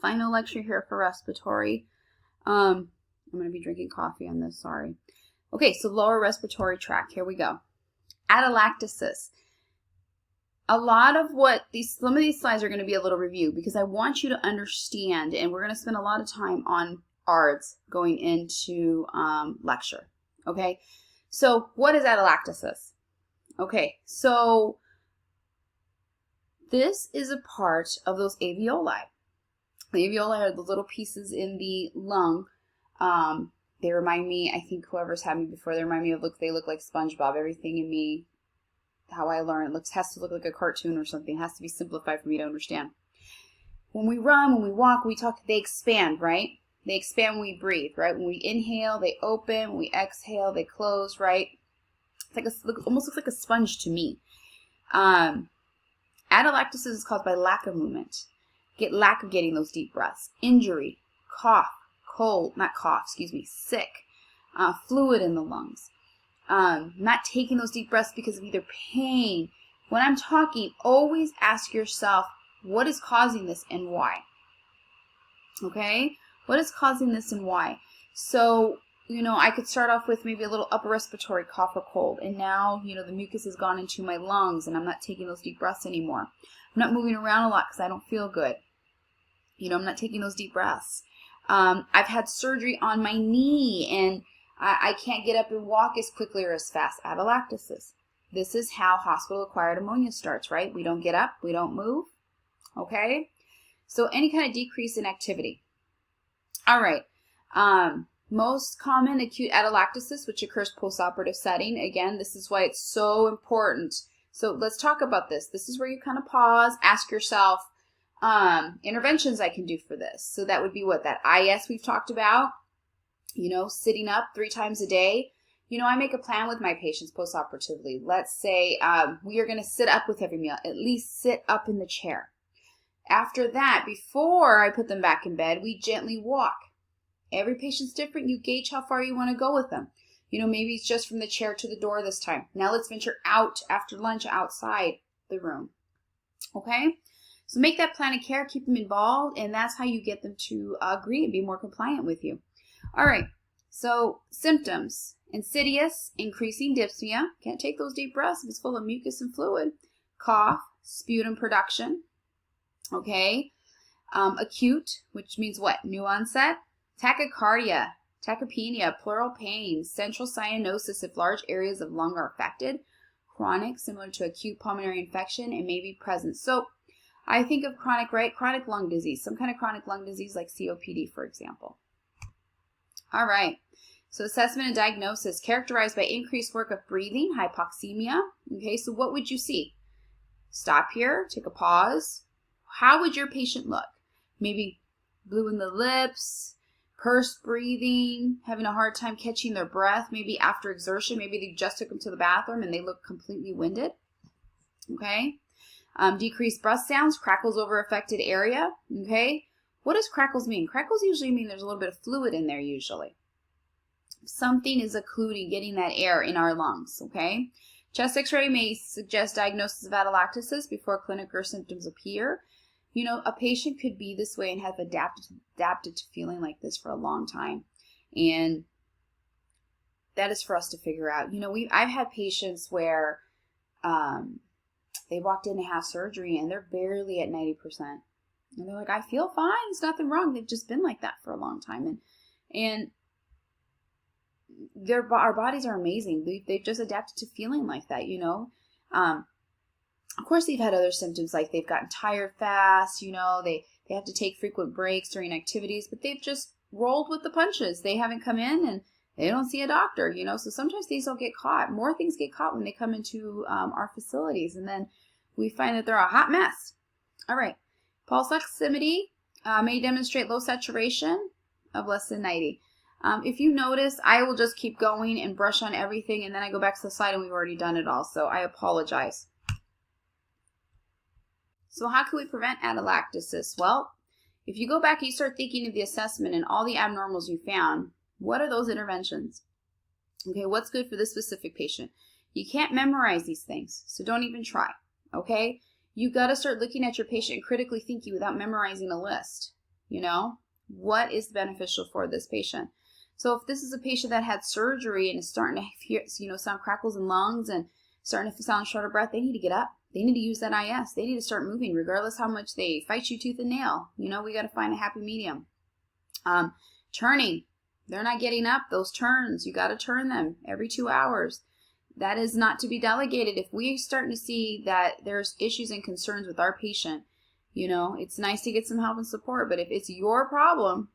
Final lecture here for respiratory. I'm going to be drinking coffee on this, sorry. Okay, so lower respiratory tract, here we go. Atelectasis. Some of these slides are going to be a little review because I want you to understand, and we're going to spend a lot of time on ARDS going into lecture. Okay, so what is atelectasis? Okay, so this is a part of those alveoli. The alveoli are the little pieces in the lung. They remind me, I think whoever's had me before, they remind me of, they look like SpongeBob. Everything in me, how I learn, has to look like a cartoon or something. It has to be simplified for me to understand. When we run, when we walk, we talk, they expand, right? They expand when we breathe, right? When we inhale, they open. When we exhale, they close, right? It's like almost looks like a sponge to me. Atelectasis is caused by lack of movement, lack of getting those deep breaths, injury, cough, sick, fluid in the lungs, not taking those deep breaths because of either pain. When I'm talking, always ask yourself, what is causing this and why? Okay? What is causing this and why? So, I could start off with maybe a little upper respiratory cough or cold, and now, the mucus has gone into my lungs and I'm not taking those deep breaths anymore. I'm not moving around a lot because I don't feel good. I'm not taking those deep breaths. I've had surgery on my knee and I can't get up and walk as quickly or as fast. Atelectasis. This is how hospital-acquired pneumonia starts, right? We don't get up, we don't move. Okay? So any kind of decrease in activity. All right. Most common acute atelectasis, which occurs post-operative setting. Again, this is why it's so important. So let's talk about this. This is where you kind of pause, ask yourself, interventions I can do for this. So that would be what? That IS we've talked about, sitting up 3 times a day. I make a plan with my patients post-operatively. Let's say we are going to sit up with every meal, at least sit up in the chair. After that, before I put them back in bed, we gently walk. Every patient's different. You gauge how far you want to go with them. Maybe it's just from the chair to the door this time. Now let's venture out after lunch outside the room. Okay? So make that plan of care, keep them involved, and that's how you get them to agree and be more compliant with you. All right, so symptoms. Insidious, increasing dyspnea. Can't take those deep breaths if it's full of mucus and fluid. Cough, sputum production. Okay. Acute, which means what? New onset. Tachycardia, tachypnea, pleural pain, central cyanosis if large areas of lung are affected. Chronic, similar to acute pulmonary infection, and may be present. So I think of chronic, right? Chronic lung disease, some kind of chronic lung disease like COPD, for example. All right. So assessment and diagnosis, characterized by increased work of breathing, hypoxemia. Okay, so what would you see? Stop here, take a pause. How would your patient look? Maybe blue in the lips, pursed breathing, having a hard time catching their breath, maybe after exertion, maybe they just took them to the bathroom and they look completely winded. Okay. Decreased breath sounds, crackles over affected area. Okay. What does crackles mean? Crackles usually mean there's a little bit of fluid in there usually. Something is occluding, getting that air in our lungs. Okay. Chest x-ray may suggest diagnosis of atelectasis before clinic or symptoms appear. A patient could be this way and have adapted to feeling like this for a long time. And that is for us to figure out. I've had patients where they walked in to have surgery and they're barely at 90%. And they're like, I feel fine. There's nothing wrong. They've just been like that for a long time. And our bodies are amazing. They've just adapted to feeling like that, Of course, they've had other symptoms like they've gotten tired fast, they have to take frequent breaks during activities, but they've just rolled with the punches. They haven't come in and they don't see a doctor, so sometimes these don't get caught. More things get caught when they come into our facilities, and then we find that they're a hot mess. All right. Pulse oximetry may demonstrate low saturation of less than 90. If you notice, I will just keep going and brush on everything, and then I go back to the slide and we've already done it all, so I apologize. So how can we prevent atelectasis? Well, if you go back and you start thinking of the assessment and all the abnormals you found, what are those interventions? Okay, what's good for this specific patient? You can't memorize these things, so don't even try, okay? You got to start looking at your patient and critically thinking without memorizing a list. What is beneficial for this patient? So if this is a patient that had surgery and is starting to hear, sound crackles in lungs and starting to sound short of breath, they need to get up. They need to use that IS. They need to start moving, regardless how much they fight you tooth and nail. We got to find a happy medium. Turning. They're not getting up. Those turns, you got to turn them every 2 hours. That is not to be delegated. If we're starting to see that there's issues and concerns with our patient, it's nice to get some help and support. But if it's your problem,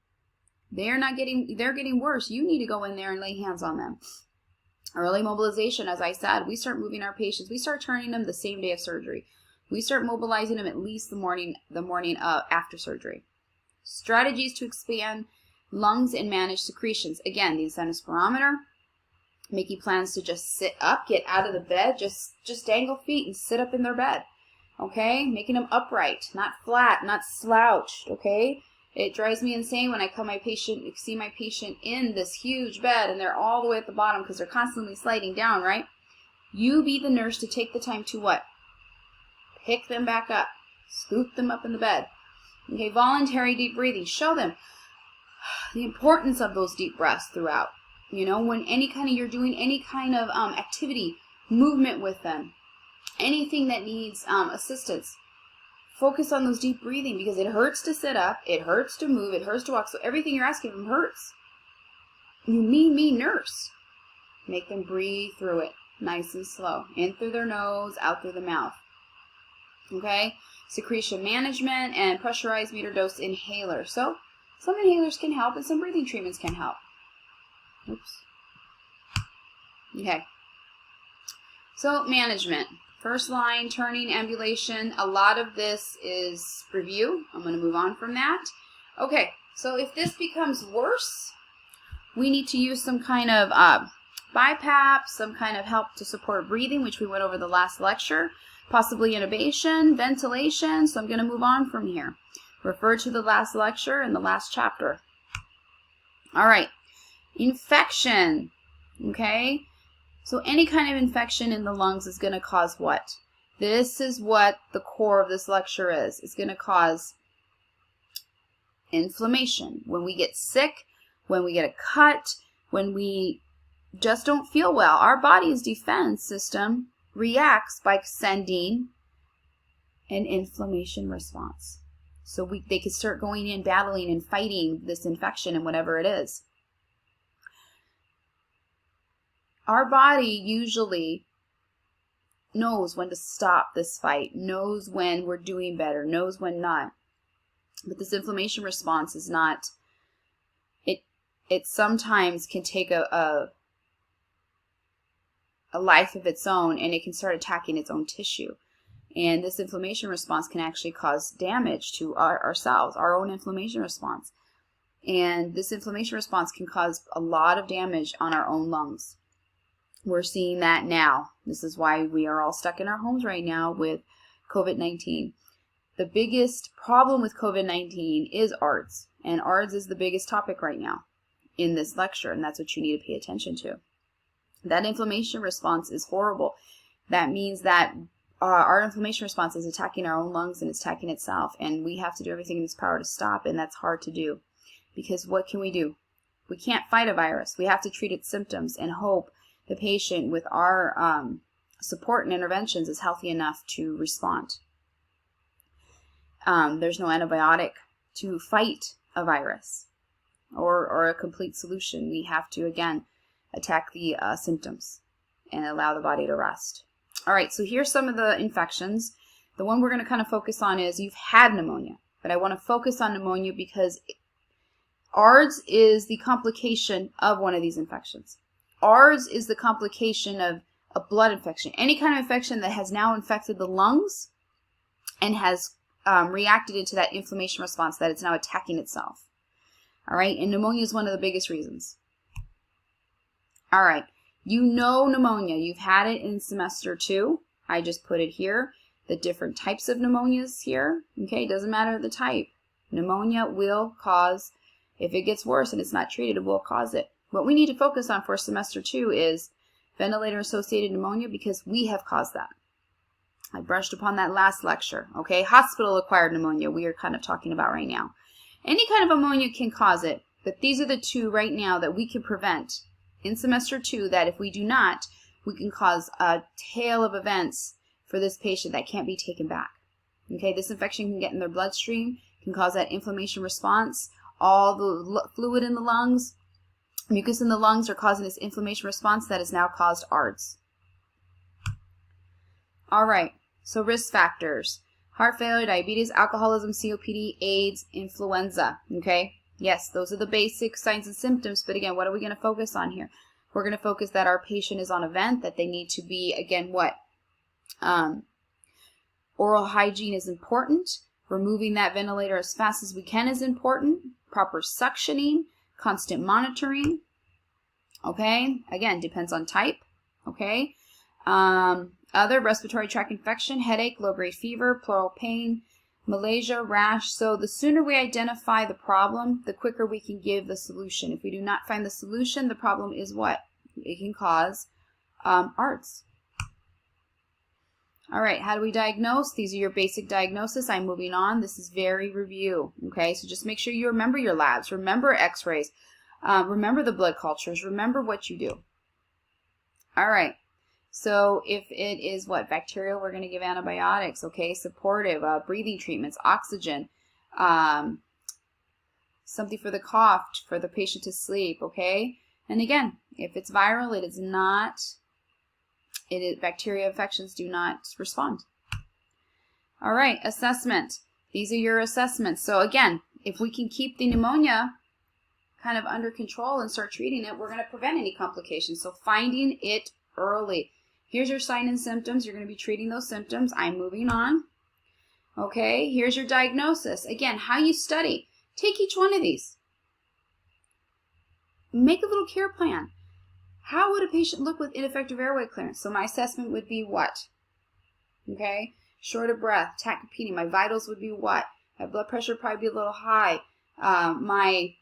they're getting worse. You need to go in there and lay hands on them. Early mobilization, as I said, we start moving our patients. We start turning them the same day of surgery. We start mobilizing them at least the morning after surgery. Strategies to expand lungs and manage secretions. Again, the incentive spirometer, making plans to just sit up, get out of the bed, just dangle feet and sit up in their bed. Okay, making them upright, not flat, not slouched. Okay, it drives me insane when I see my patient in this huge bed and they're all the way at the bottom because they're constantly sliding down, right? You be the nurse to take the time to what? Pick them back up, scoop them up in the bed. Okay, voluntary deep breathing. Show them the importance of those deep breaths throughout. When you're doing any kind of activity, movement with them, anything that needs assistance, focus on those deep breathing because it hurts to sit up, it hurts to move, it hurts to walk. So everything you're asking them hurts. You me, nurse. Make them breathe through it, nice and slow. In through their nose, out through the mouth. Okay? Secretion management and pressurized meter dose inhaler. So some inhalers can help and some breathing treatments can help. Oops. Okay. So management. First line, turning, ambulation. A lot of this is review. I'm going to move on from that. Okay. So if this becomes worse, we need to use some kind of BiPAP, some kind of help to support breathing, which we went over the last lecture. Possibly intubation, ventilation. So I'm going to move on from here. Refer to the last lecture and the last chapter. All right. Infection. Okay. So any kind of infection in the lungs is going to cause what? This is what the core of this lecture is. It's going to cause inflammation. When we get sick, when we get a cut, when we just don't feel well, our body's defense system reacts by sending an inflammation response. So they can start going in, battling and fighting this infection and whatever it is. Our body usually knows when to stop this fight, knows when we're doing better, knows when not. But this inflammation response is not, it sometimes can take a life of its own and it can start attacking its own tissue. And this inflammation response can actually cause damage to ourselves, our own inflammation response. And this inflammation response can cause a lot of damage on our own lungs. We're seeing that now. This is why we are all stuck in our homes right now with COVID-19. The biggest problem with COVID-19 is ARDS. And ARDS is the biggest topic right now in this lecture. And that's what you need to pay attention to. That inflammation response is horrible. That means that our inflammation response is attacking our own lungs and it's attacking itself. And we have to do everything in its power to stop. And that's hard to do. Because what can we do? We can't fight a virus. We have to treat its symptoms and hope the patient with our support and interventions is healthy enough to respond. There's no antibiotic to fight a virus or a complete solution. We have to, again, attack the symptoms and allow the body to rest. All right, so here's some of the infections. The one we're going to kind of focus on is you've had pneumonia, but I want to focus on pneumonia because ARDS is the complication of one of these infections. ARDS is the complication of a blood infection. Any kind of infection that has now infected the lungs and has reacted into that inflammation response that it's now attacking itself. All right, and pneumonia is one of the biggest reasons. All right, you know pneumonia. You've had it in semester 2. I just put it here. The different types of pneumonias here. Okay, it doesn't matter the type. Pneumonia will cause, if it gets worse and it's not treated, it will cause it. What we need to focus on for semester 2 is ventilator-associated pneumonia because we have caused that. I brushed upon that last lecture, okay? Hospital-acquired pneumonia we are kind of talking about right now. Any kind of ammonia can cause it, but these are the two right now that we can prevent in semester 2 that if we do not, we can cause a tail of events for this patient that can't be taken back. Okay, this infection can get in their bloodstream, can cause that inflammation response. All the fluid in the lungs, mucus in the lungs are causing this inflammation response that has now caused ARDS. All right, so risk factors. Heart failure, diabetes, alcoholism, COPD, AIDS, influenza. Okay, yes, those are the basic signs and symptoms, but again, what are we going to focus on here? We're going to focus that our patient is on a vent, that they need to be, again, what? Oral hygiene is important. Removing that ventilator as fast as we can is important. Proper suctioning, constant monitoring. Okay, again, depends on type. Okay, other respiratory tract infection, headache, low-grade fever, pleural pain, malaise, rash. So the sooner we identify the problem, the quicker we can give the solution. If we do not find the solution, the problem is what? It can cause ARDS. All right, how do we diagnose? These are your basic diagnosis. I'm moving on. This is very review, okay? So just make sure you remember your labs, remember x-rays, remember the blood cultures, remember what you do. All right, so if it is what? Bacterial, we're going to give antibiotics, okay? Supportive, breathing treatments, oxygen, something for the cough, for the patient to sleep, okay? And again, if it's viral, it is not... bacteria infections do not respond. All right, assessment. These are your assessments. So again, if we can keep the pneumonia kind of under control and start treating it, we're going to prevent any complications. So finding it early. Here's your sign and symptoms. You're going to be treating those symptoms. I'm moving on. Okay, here's your diagnosis. Again, how you study. Take each one of these. Make a little care plan. How would a patient look with ineffective airway clearance? So my assessment would be what? Okay, short of breath, tachypnea. My vitals would be what? My blood pressure would probably be a little high. My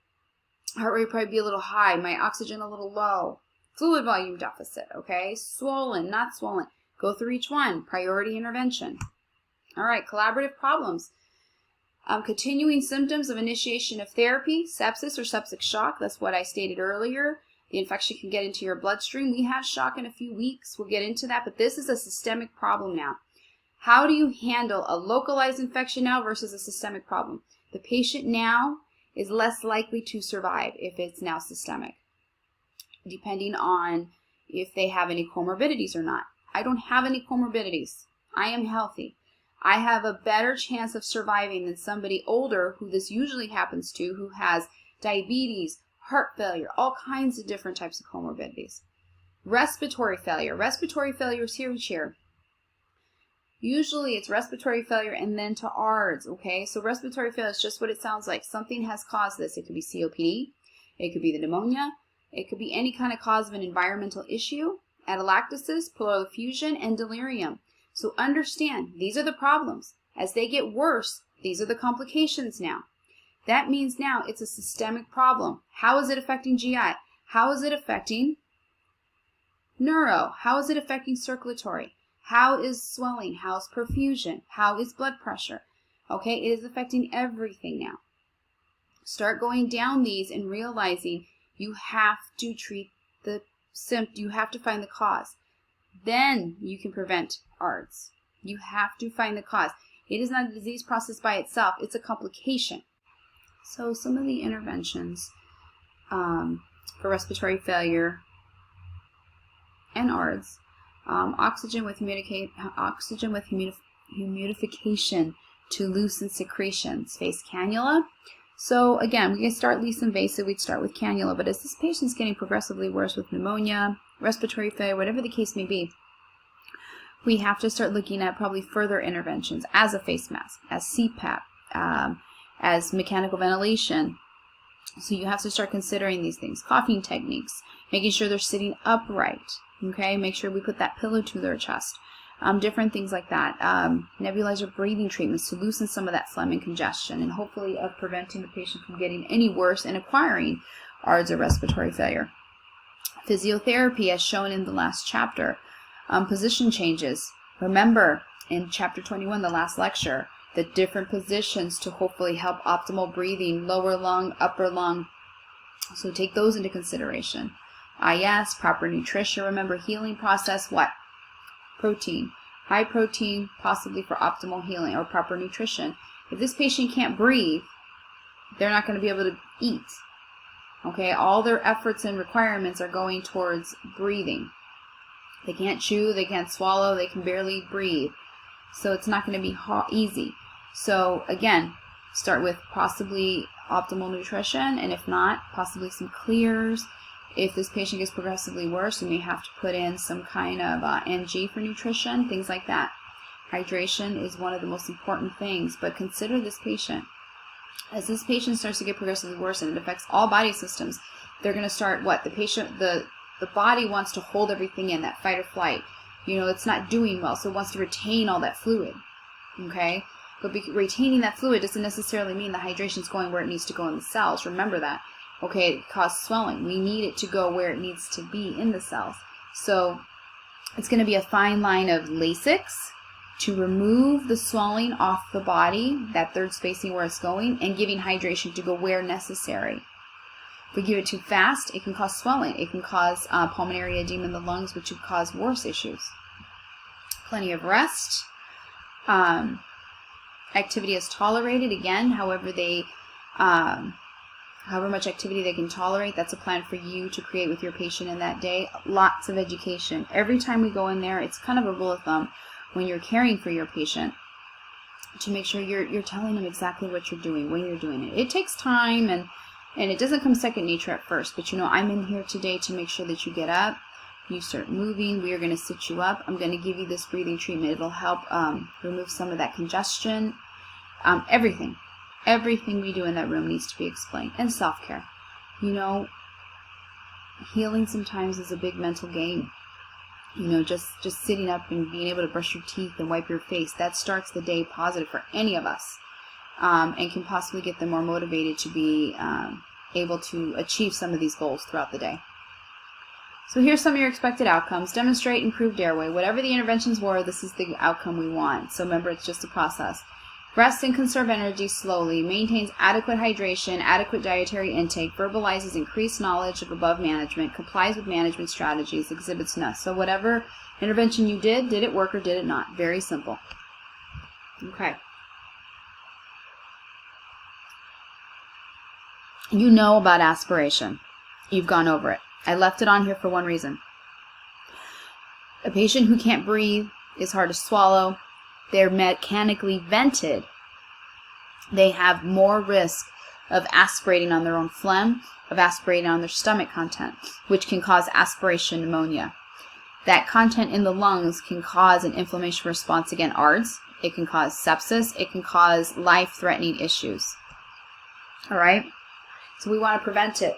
heart rate would probably be a little high. My oxygen a little low. Fluid volume deficit, okay? Swollen, not swollen. Go through each one. Priority intervention. All right, collaborative problems. Continuing symptoms of initiation of therapy, sepsis or septic shock. That's what I stated earlier. The infection can get into your bloodstream. We have shock in a few weeks. We'll get into that, but this is a systemic problem now. How do you handle a localized infection now versus a systemic problem? The patient now is less likely to survive if it's now systemic, depending on if they have any comorbidities or not. I don't have any comorbidities. I am healthy. I have a better chance of surviving than somebody older, who this usually happens to, who has diabetes, heart failure, all kinds of different types of comorbidities. Respiratory failure. Respiratory failure is huge here. Usually it's respiratory failure and then to ARDS, okay? So respiratory failure is just what it sounds like. Something has caused this. It could be COPD. It could be the pneumonia. It could be any kind of cause of an environmental issue, atelectasis, pleural effusion, and delirium. So understand, these are the problems. As they get worse, these are the complications now. That means now it's a systemic problem. How is it affecting GI? How is it affecting neuro? How is it affecting circulatory? How is swelling? How is perfusion? How is blood pressure? Okay, it is affecting everything now. Start going down these and realizing you have to treat the symptom. You have to find the cause. Then you can prevent ARDS. You have to find the cause. It is not a disease process by itself. It's a complication. So some of the interventions for respiratory failure and ARDS, oxygen with humidification to loosen secretions, face cannula. So again, we can start least invasive, we'd start with cannula, but as this patient's getting progressively worse with pneumonia, respiratory failure, whatever the case may be, we have to start looking at probably further interventions as a face mask, as CPAP, as mechanical ventilation. So you have to start considering these things. Coughing techniques, making sure they're sitting upright, okay? Make sure we put that pillow to their chest. Different things like that. Nebulizer breathing treatments to loosen some of that phlegm and congestion, and hopefully of preventing the patient from getting any worse and acquiring ARDS or respiratory failure. Physiotherapy, as shown in the last chapter. Position changes. Remember, in chapter 21, the last lecture, the different positions to hopefully help optimal breathing, lower lung, upper lung. So take those into consideration. Yes, proper nutrition. Remember, healing process, what? Protein. High protein, possibly for optimal healing or proper nutrition. If this patient can't breathe, they're not going to be able to eat. Okay, all their efforts and requirements are going towards breathing. They can't chew, they can't swallow, they can barely breathe. So it's not going to be easy. So again, start with possibly optimal nutrition, and if not, possibly some clears. If this patient gets progressively worse, you may have to put in some kind of NG for nutrition, things like that. Hydration is one of the most important things, but consider this patient. As this patient starts to get progressively worse and it affects all body systems, they're going to start what? The body wants to hold everything in, that fight or flight. You know, it's not doing well, so it wants to retain all that fluid. Okay? But retaining that fluid doesn't necessarily mean the hydration is going where it needs to go in the cells. Remember that. Okay, it causes swelling. We need it to go where it needs to be in the cells. So it's going to be a fine line of Lasix to remove the swelling off the body, that third spacing where it's going, and giving hydration to go where necessary. If we give it too fast, it can cause swelling. It can cause pulmonary edema in the lungs, which would cause worse issues. Plenty of rest. Activity is tolerated. Again, however much activity they can tolerate, that's a plan for you to create with your patient in that day. Lots of education. Every time we go in there, it's kind of a rule of thumb when you're caring for your patient to make sure you're telling them exactly what you're doing when you're doing it. It takes time, and it doesn't come second nature at first, but you know, I'm in here today to make sure that you get up, you start moving. We are going to sit you up. I'm going to give you this breathing treatment. It'll help remove some of that congestion. Everything we do in that room needs to be explained. And self-care. You know, healing sometimes is a big mental game. You know, just sitting up and being able to brush your teeth and wipe your face, that starts the day positive for any of us, and can possibly get them more motivated to be able to achieve some of these goals throughout the day. So here's some of your expected outcomes. Demonstrate improved airway. Whatever the interventions were, this is the outcome we want. So remember, it's just a process. Rest and conserve energy slowly, maintains adequate hydration, adequate dietary intake, verbalizes increased knowledge of above management, complies with management strategies, exhibits NUS. So whatever intervention you did it work or did it not? Very simple. Okay. You know about aspiration. You've gone over it. I left it on here for one reason. A patient who can't breathe, is hard to swallow, they're mechanically vented, they have more risk of aspirating on their own phlegm, of aspirating on their stomach content, which can cause aspiration pneumonia. That content in the lungs can cause an inflammation response, again, ARDS. It can cause sepsis. It can cause life-threatening issues. All right? So we want to prevent it.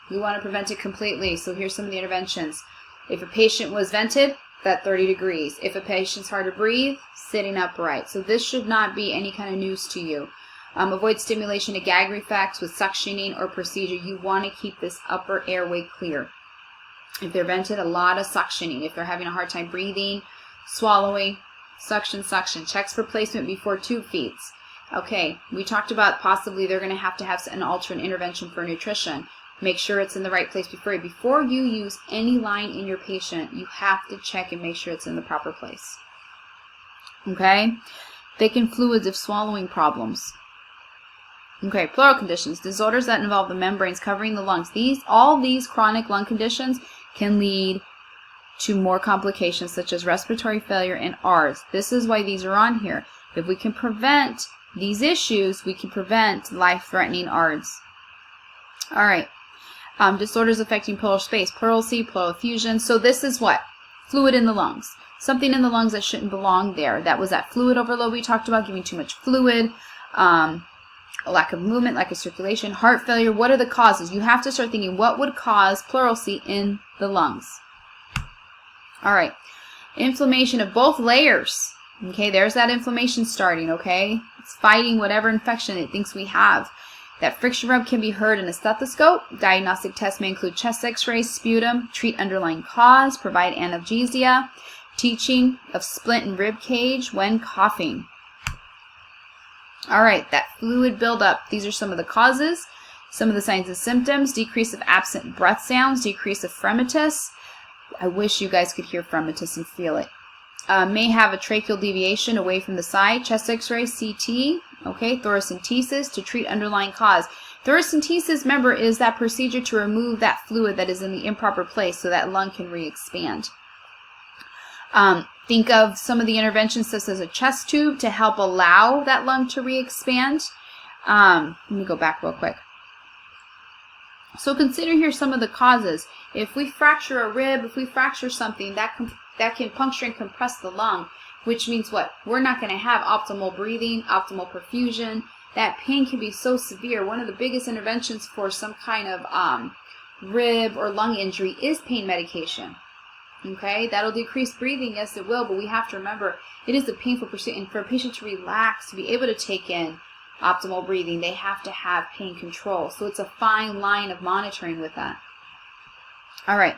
We want to prevent it completely. So here's some of the interventions. If a patient was vented, at 30 degrees. If a patient's hard to breathe, sitting upright. So this should not be any kind of news to you. Avoid stimulation to gag reflex with suctioning or procedure. You want to keep this upper airway clear. If they're vented, a lot of suctioning. If they're having a hard time breathing, swallowing, suction. Checks for placement before tube feeds. Okay, we talked about possibly they're going to have an alternate intervention for nutrition. Make sure it's in the right place before you use any line in your patient. You have to check and make sure it's in the proper place. Okay? Thickened fluids if swallowing problems. Okay, pleural conditions. Disorders that involve the membranes covering the lungs. All these chronic lung conditions can lead to more complications such as respiratory failure and ARDS. This is why these are on here. If we can prevent these issues, we can prevent life-threatening ARDS. All right. Disorders affecting pleural space, pleural-C, pleural effusion. So this is what? Fluid in the lungs. Something in the lungs that shouldn't belong there. That was that fluid overload we talked about, giving too much fluid, a lack of movement, lack of circulation, heart failure. What are the causes? You have to start thinking, what would cause pleural-C in the lungs? All right. Inflammation of both layers. Okay, there's that inflammation starting, okay? It's fighting whatever infection it thinks we have. That friction rub can be heard in a stethoscope. Diagnostic tests may include chest x-rays, sputum, treat underlying cause, provide analgesia, teaching of splint and rib cage when coughing. All right, that fluid buildup. These are some of the causes, some of the signs and symptoms: decrease of absent breath sounds, decrease of fremitus. I wish you guys could hear fremitus and feel it. May have a tracheal deviation away from the side, chest x-ray, CT, okay, thoracentesis to treat underlying cause. Thoracentesis, remember, is that procedure to remove that fluid that is in the improper place so that lung can re-expand. Think of some of the interventions such as a chest tube to help allow that lung to re-expand. Let me go back real quick. So consider here some of the causes. If we fracture a rib, if we fracture something, that can puncture and compress the lung, which means what? We're not going to have optimal breathing, optimal perfusion. That pain can be so severe. One of the biggest interventions for some kind of rib or lung injury is pain medication. Okay, that'll decrease breathing, yes it will, but we have to remember it is a painful procedure, and for a patient to relax, to be able to take in optimal breathing, they have to have pain control. So it's a fine line of monitoring with that. All right.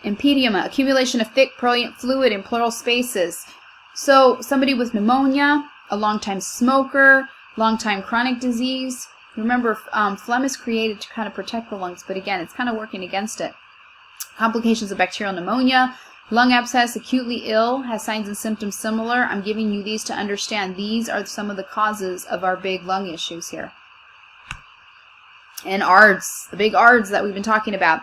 Empedema, accumulation of thick, prurient fluid in pleural spaces. So somebody with pneumonia, a long-time smoker, long-time chronic disease. Remember, phlegm is created to kind of protect the lungs, but again, it's kind of working against it. Complications of bacterial pneumonia, lung abscess, acutely ill, has signs and symptoms similar. I'm giving you these to understand these are some of the causes of our big lung issues here. And ARDS, the big ARDS that we've been talking about.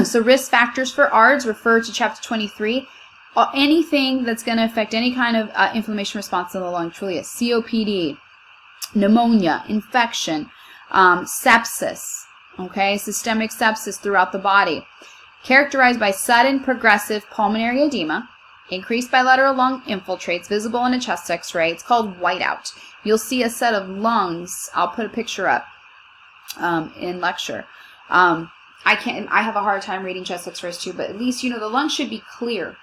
So risk factors for ARDS, refer to chapter 23. Anything that's going to affect any kind of inflammation response in the lung, truly is COPD, pneumonia, infection, sepsis, okay, systemic sepsis throughout the body, characterized by sudden progressive pulmonary edema, increased bilateral lung infiltrates visible in a chest x-ray. It's called whiteout. You'll see a set of lungs. I'll put a picture up in lecture. I have a hard time reading chest x-rays too, but at least you know the lungs should be clear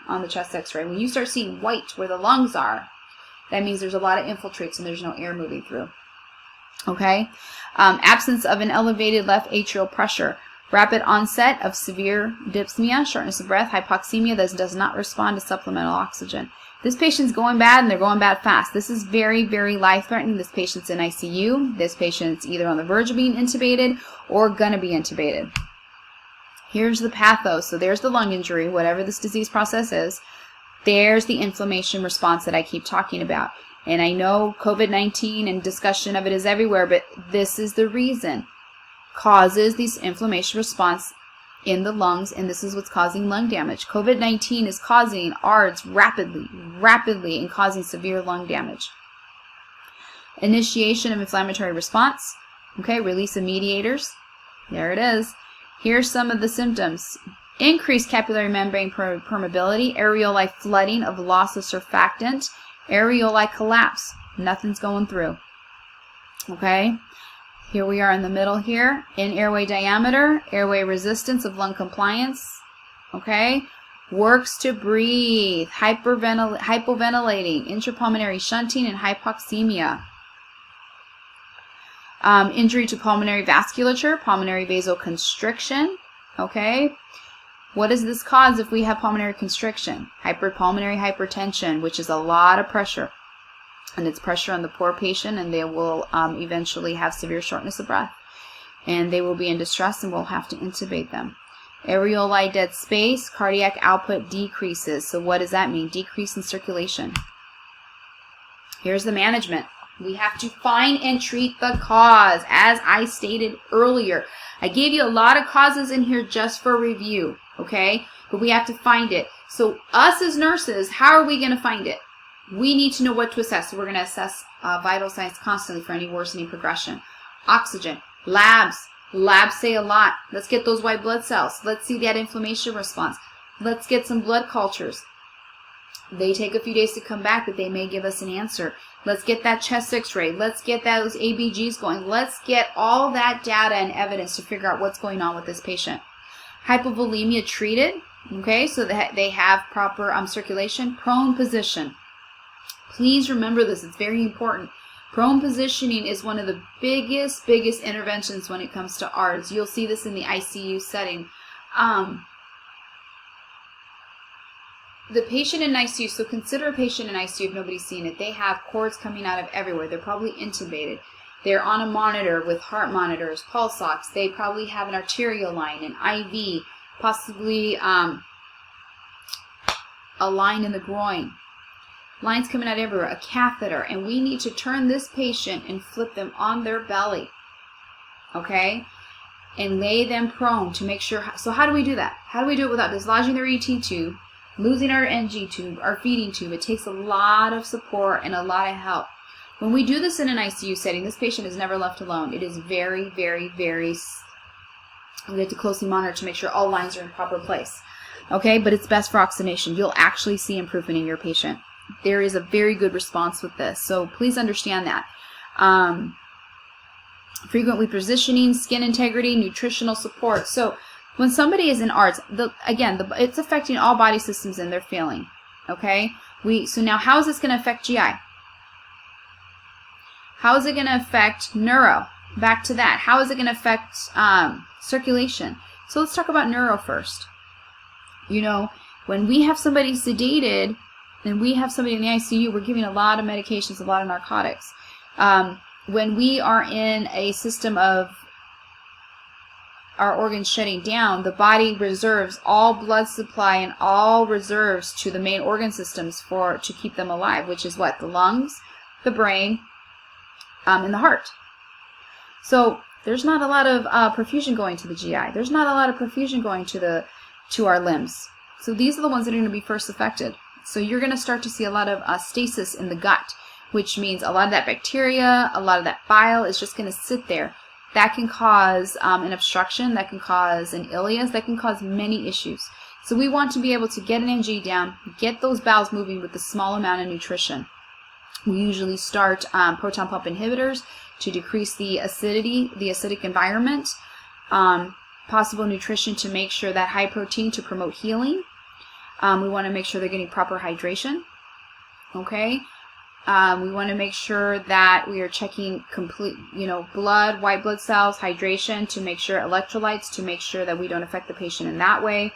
on the chest x-ray. When you start seeing white where the lungs are, that means there's a lot of infiltrates and there's no air moving through. Okay? Absence of an elevated left atrial pressure. Rapid onset of severe dyspnea, shortness of breath, hypoxemia that does not respond to supplemental oxygen. This patient's going bad and they're going bad fast. This is very, very life-threatening. This patient's in ICU. This patient's either on the verge of being intubated or going to be intubated. Here's the patho. So there's the lung injury, whatever this disease process is. There's the inflammation response that I keep talking about. And I know COVID-19 and discussion of it is everywhere, but this is the reason. Causes these inflammation response in the lungs, and this is what's causing lung damage. COVID-19 is causing ARDS rapidly, and causing severe lung damage. Initiation of inflammatory response. Okay, release of mediators. There it is. Here's some of the symptoms. Increased capillary membrane permeability, areoli flooding of loss of surfactant, areoli collapse. Nothing's going through. Okay? Here we are in the middle here. In airway diameter, airway resistance of lung compliance. Okay? Works to breathe, hypoventilating, intrapulmonary shunting, and hypoxemia. Injury to pulmonary vasculature, pulmonary vasoconstriction. Okay? What does this cause if we have pulmonary constriction? Hyperpulmonary hypertension, which is a lot of pressure. And it's pressure on the poor patient, and they will eventually have severe shortness of breath. And they will be in distress, and we'll have to intubate them. Areoli dead space, cardiac output decreases. So what does that mean? Decrease in circulation. Here's the management. We have to find and treat the cause, as I stated earlier. I gave you a lot of causes in here just for review, okay? But we have to find it. So us as nurses, how are we going to find it? We need to know what to assess. So we're going to assess vital signs constantly for any worsening progression. Oxygen, labs. Labs say a lot. Let's get those white blood cells. Let's see that inflammation response. Let's get some blood cultures. They take a few days to come back, but they may give us an answer. Let's get that chest x-ray. Let's get those ABGs going. Let's get all that data and evidence to figure out what's going on with this patient. Hypovolemia treated, okay, so that they have proper circulation. Prone position. Please remember this. It's very important. Prone positioning is one of the biggest interventions when it comes to ARDS. You'll see this in the ICU setting. the patient in ICU, so consider a patient in ICU if nobody's seen it. They have cords coming out of everywhere. They're probably intubated. They're on a monitor with heart monitors, pulse ox. They probably have an arterial line, an IV, possibly a line in the groin. Lines coming out everywhere, a catheter. And we need to turn this patient and flip them on their belly, okay? And lay them prone to make sure. So how do we do that? How do we do it without dislodging their ET tube, losing our NG tube, our feeding tube? It takes a lot of support and a lot of help. When we do this in an ICU setting, this patient is never left alone. It is very, very, very, we have to closely monitor to make sure all lines are in proper place. Okay, but it's best for oxygenation. You'll actually see improvement in your patient. There is a very good response with this, so please understand that. Frequent repositioning, skin integrity, nutritional support. So when somebody is in ARDS, it's affecting all body systems and they're failing. Okay? So now how is this going to affect GI? How is it going to affect neuro? Back to that. How is it going to affect circulation? So let's talk about neuro first. You know, when we have somebody sedated and we have somebody in the ICU, we're giving a lot of medications, a lot of narcotics. When we are in a system of our organs shutting down, the body reserves all blood supply and all reserves to the main organ systems to keep them alive, which is what? The lungs, the brain, and the heart. So there's not a lot of perfusion going to the GI. There's not a lot of perfusion going to our limbs. So these are the ones that are going to be first affected. So you're going to start to see a lot of stasis in the gut, which means a lot of that bacteria, a lot of that bile is just going to sit there. That can cause an obstruction, that can cause an ileus, that can cause many issues. So we want to be able to get an NG down, get those bowels moving with a small amount of nutrition. We usually start proton pump inhibitors to decrease the acidity, the acidic environment. Possible nutrition to make sure that high protein to promote healing. We want to make sure they're getting proper hydration. Okay? We want to make sure that we are checking complete, blood, white blood cells, hydration to make sure electrolytes, to make sure that we don't affect the patient in that way.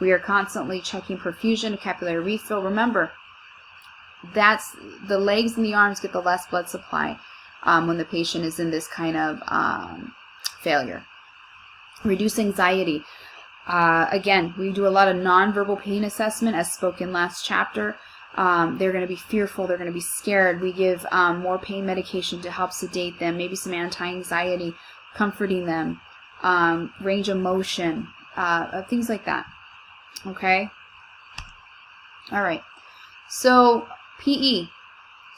We are constantly checking perfusion, capillary refill. Remember, that's the legs and the arms get the less blood supply when the patient is in this kind of failure. Reduce anxiety. Again, we do a lot of nonverbal pain assessment as spoken last chapter. They're going to be fearful. They're going to be scared. We give more pain medication to help sedate them, maybe some anti-anxiety, comforting them, range of motion, things like that. Okay? All right. So, PE.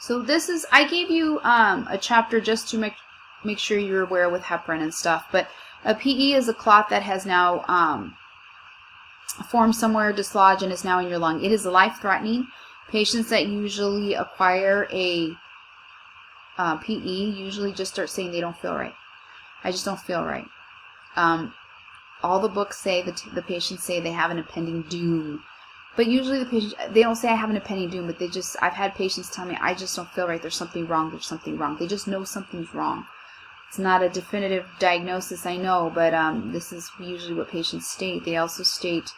So this is, I gave you a chapter just to make sure you're aware with heparin and stuff, but a PE is a clot that has now formed somewhere, dislodged, and is now in your lung. It is life-threatening. Patients that usually acquire a PE usually just start saying they don't feel right. I just don't feel right. All the books say, the patients say they have an impending doom. But usually the patients, they don't say I have an impending doom, but I've had patients tell me, I just don't feel right, there's something wrong, there's something wrong. They just know something's wrong. It's not a definitive diagnosis, I know, but this is usually what patients state. They also state,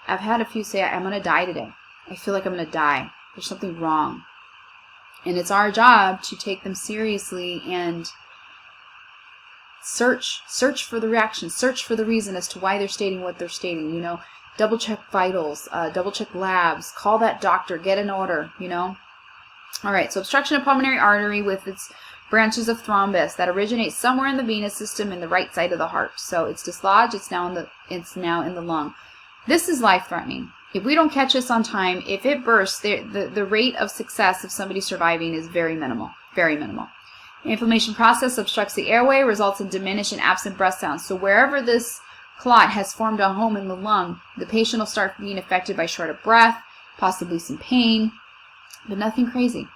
I've had a few say, I'm going to die today. I feel like I'm going to die. There's something wrong. And it's our job to take them seriously and search for the reaction, search for the reason as to why they're stating what they're stating, double check vitals, double check labs, call that doctor, get an order, All right, so obstruction of pulmonary artery with its branches of thrombus that originate somewhere in the venous system in the right side of the heart. So it's dislodged, it's now in the lung. This is life-threatening. If we don't catch this on time, if it bursts, the rate of success of somebody surviving is very minimal, very minimal. The inflammation process obstructs the airway, results in diminished and absent breath sounds. So wherever this clot has formed a home in the lung, the patient will start being affected by short of breath, possibly some pain, but nothing crazy.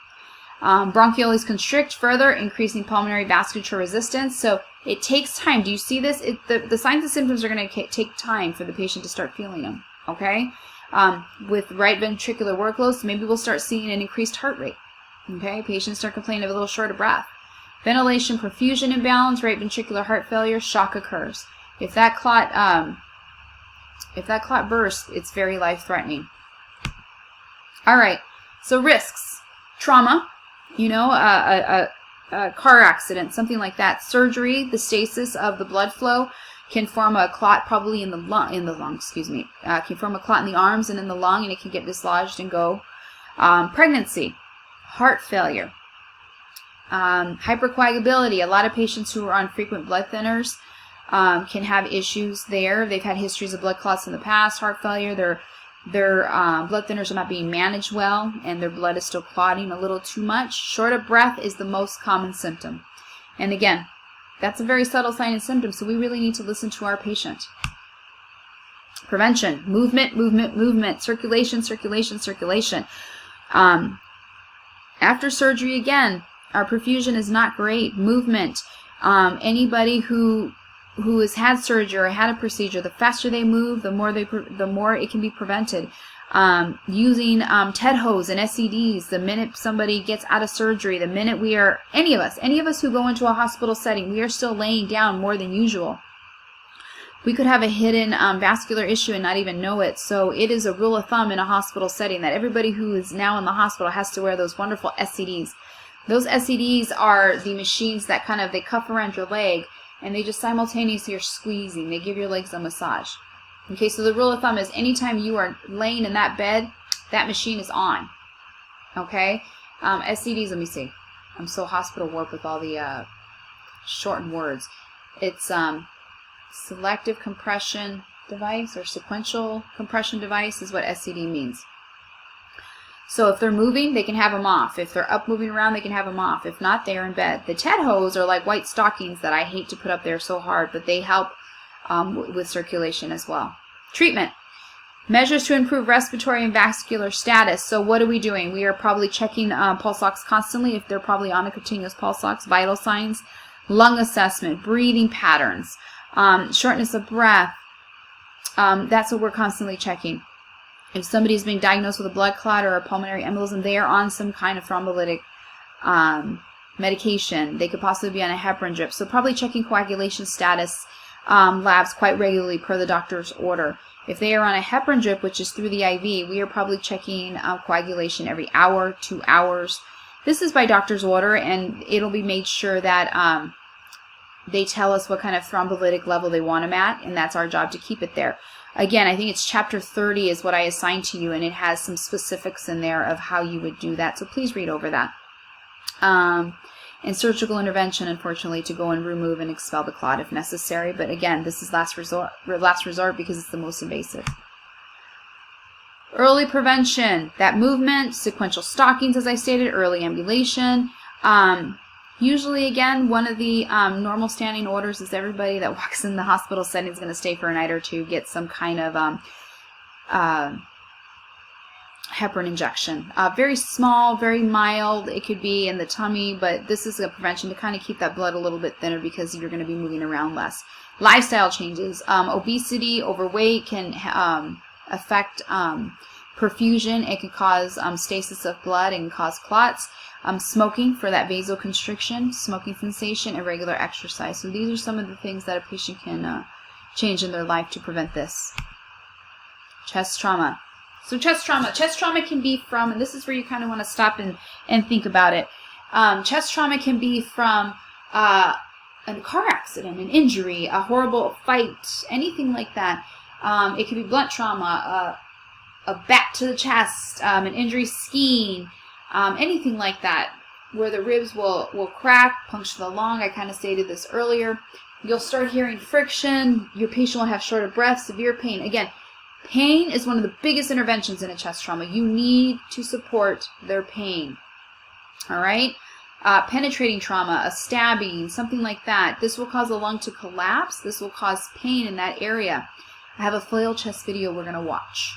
Bronchioles constrict further, increasing pulmonary vasculature resistance. So it takes time. Do you see this? The signs and symptoms are going to take time for the patient to start feeling them. Okay? With right ventricular workloads, maybe we'll start seeing an increased heart rate. Okay? Patients start complaining of a little short of breath. Ventilation, perfusion imbalance, right ventricular heart failure, shock occurs. If that clot bursts, it's very life-threatening. All right. So risks, trauma, you know, a car accident, something like that. Surgery, the stasis of the blood flow can form a clot probably in the lung, can form a clot in the arms and in the lung, and it can get dislodged and go. Pregnancy, heart failure, hypercoagulability. A lot of patients who are on frequent blood thinners can have issues there. They've had histories of blood clots in the past, heart failure. Their blood thinners are not being managed well, and their blood is still clotting a little too much. Short of breath is the most common symptom. And again, that's a very subtle sign and symptom, so we really need to listen to our patient. Prevention, movement, circulation. After surgery, again, our perfusion is not great. Movement. Anybody who has had surgery or had a procedure, the faster they move, the more it can be prevented. Using TED hose and SCDs the minute somebody gets out of surgery, the minute any of us who go into a hospital setting, we are still laying down more than usual. We could have a hidden vascular issue and not even know it. So it is a rule of thumb in a hospital setting that everybody who is now in the hospital has to wear those wonderful SCDs. Those SCDs are the machines that they cuff around your leg, and they just simultaneously are squeezing. They give your legs a massage. Okay, so the rule of thumb is anytime you are laying in that bed, that machine is on. Okay? SCDs, let me see. I'm so hospital warped with all the shortened words. It's selective compression device or sequential compression device is what SCD means. So if they're moving, they can have them off. If they're up moving around, they can have them off. If not, they're in bed. The TED hose are like white stockings that I hate to put up there so hard, but they help with circulation as well. Treatment. Measures to improve respiratory and vascular status. So what are we doing? We are probably checking pulse ox constantly if they're probably on a continuous pulse ox. Vital signs. Lung assessment. Breathing patterns. Shortness of breath. That's what we're constantly checking. If somebody's being diagnosed with a blood clot or a pulmonary embolism, they are on some kind of thrombolytic medication. They could possibly be on a heparin drip. So probably checking coagulation status labs quite regularly per the doctor's order. If they are on a heparin drip, which is through the IV, we are probably checking coagulation every hour, 2 hours. This is by doctor's order, and it'll be made sure that they tell us what kind of thrombolytic level they want them at, and that's our job to keep it there. Again, I think it's chapter 30 is what I assigned to you, and it has some specifics in there of how you would do that. So please read over that. And surgical intervention, unfortunately, to go and remove and expel the clot if necessary. But again, this is last resort because it's the most invasive. Early prevention, that movement, sequential stockings, as I stated, early ambulation. Usually, again, one of the normal standing orders is everybody that walks in the hospital setting is going to stay for a night or two, get some kind of heparin injection. Very small, very mild. It could be in the tummy, but this is a prevention to kind of keep that blood a little bit thinner because you're going to be moving around less. Lifestyle changes. Obesity, overweight can affect perfusion. It can cause stasis of blood and cause clots. Smoking for that vasoconstriction, smoking cessation, and regular exercise. So these are some of the things that a patient can change in their life to prevent this. Chest trauma. So chest trauma can be from, and this is where you kind of want to stop and think about it. Chest trauma can be from a car accident, an injury, a horrible fight, anything like that. It could be blunt trauma, a bat to the chest, an injury skiing, anything like that, where the ribs will crack, puncture the lung. I kind of stated this earlier. You'll start hearing friction. Your patient will have short of breath, severe pain. Again, pain is one of the biggest interventions in a chest trauma. You need to support their pain. All right? Penetrating trauma, a stabbing, something like that. This will cause the lung to collapse. This will cause pain in that area. I have a flail chest video we're going to watch.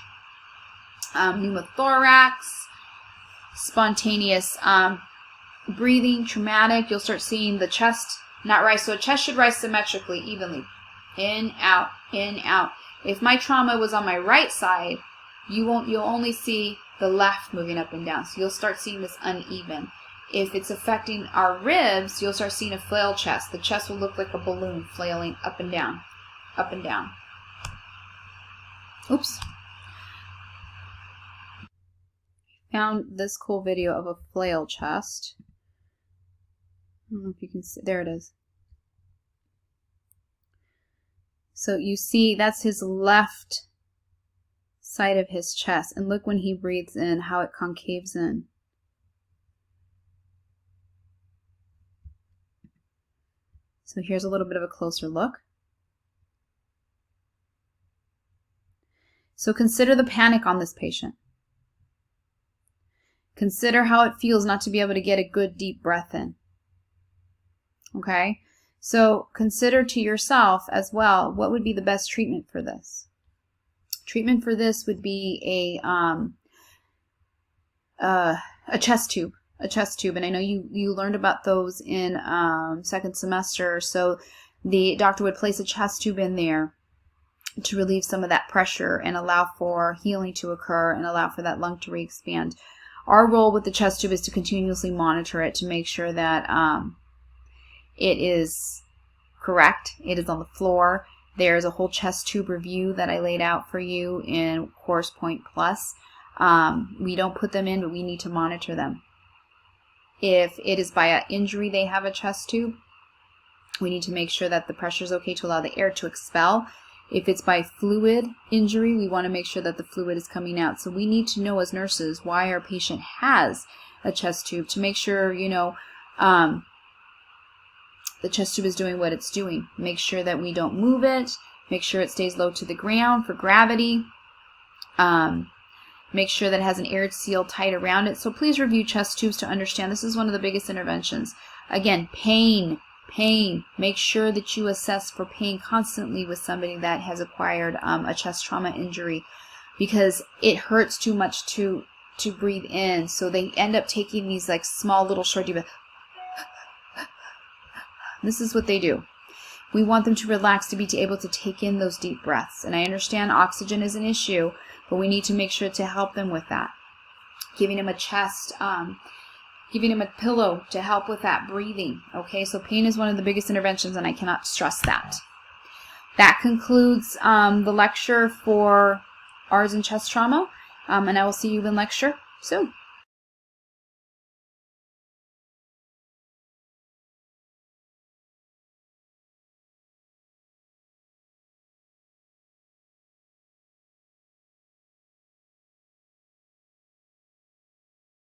Pneumothorax, spontaneous breathing, traumatic. You'll start seeing the chest not rise. So a chest should rise symmetrically, evenly. In, out, in, out. If my trauma was on my right side, you'll only see the left moving up and down. So you'll start seeing this uneven. If it's affecting our ribs, you'll start seeing a flail chest. The chest will look like a balloon flailing up and down, up and down. Oops. found this cool video of a flail chest. I don't know if you can see. There it is. So you see that's his left side of his chest. And look when he breathes in, how it concaves in. So here's a little bit of a closer look. So consider the panic on this patient. Consider how it feels not to be able to get a good deep breath in. Okay? So consider to yourself as well, what would be the best treatment for this? Treatment for this would be a chest tube. A chest tube. And I know you learned about those in second semester. So the doctor would place a chest tube in there to relieve some of that pressure and allow for healing to occur and allow for that lung to re-expand. Our role with the chest tube is to continuously monitor it to make sure that it is correct. It is on the floor. There's a whole chest tube review that I laid out for you in Course Point Plus. We don't put them in, but we need to monitor them. If it is by an injury they have a chest tube, we need to make sure that the pressure is okay to allow the air to expel. If it's by fluid injury, we want to make sure that the fluid is coming out. So we need to know as nurses why our patient has a chest tube to make sure, the chest tube is doing what it's doing. Make sure that we don't move it. Make sure it stays low to the ground for gravity. Make sure that it has an air seal tight around it. So please review chest tubes to understand this is one of the biggest interventions. Again, pain. Make sure that you assess for pain constantly with somebody that has acquired a chest trauma injury, because it hurts too much to breathe in. So they end up taking these like small little short deep breaths. This is what they do. We want them to relax to be able to take in those deep breaths. And I understand oxygen is an issue, but we need to make sure to help them with that. Giving them a chest, giving them a pillow to help with that breathing. Okay, so pain is one of the biggest interventions, and I cannot stress that. That concludes the lecture for ARDS and chest trauma, and I will see you in lecture soon.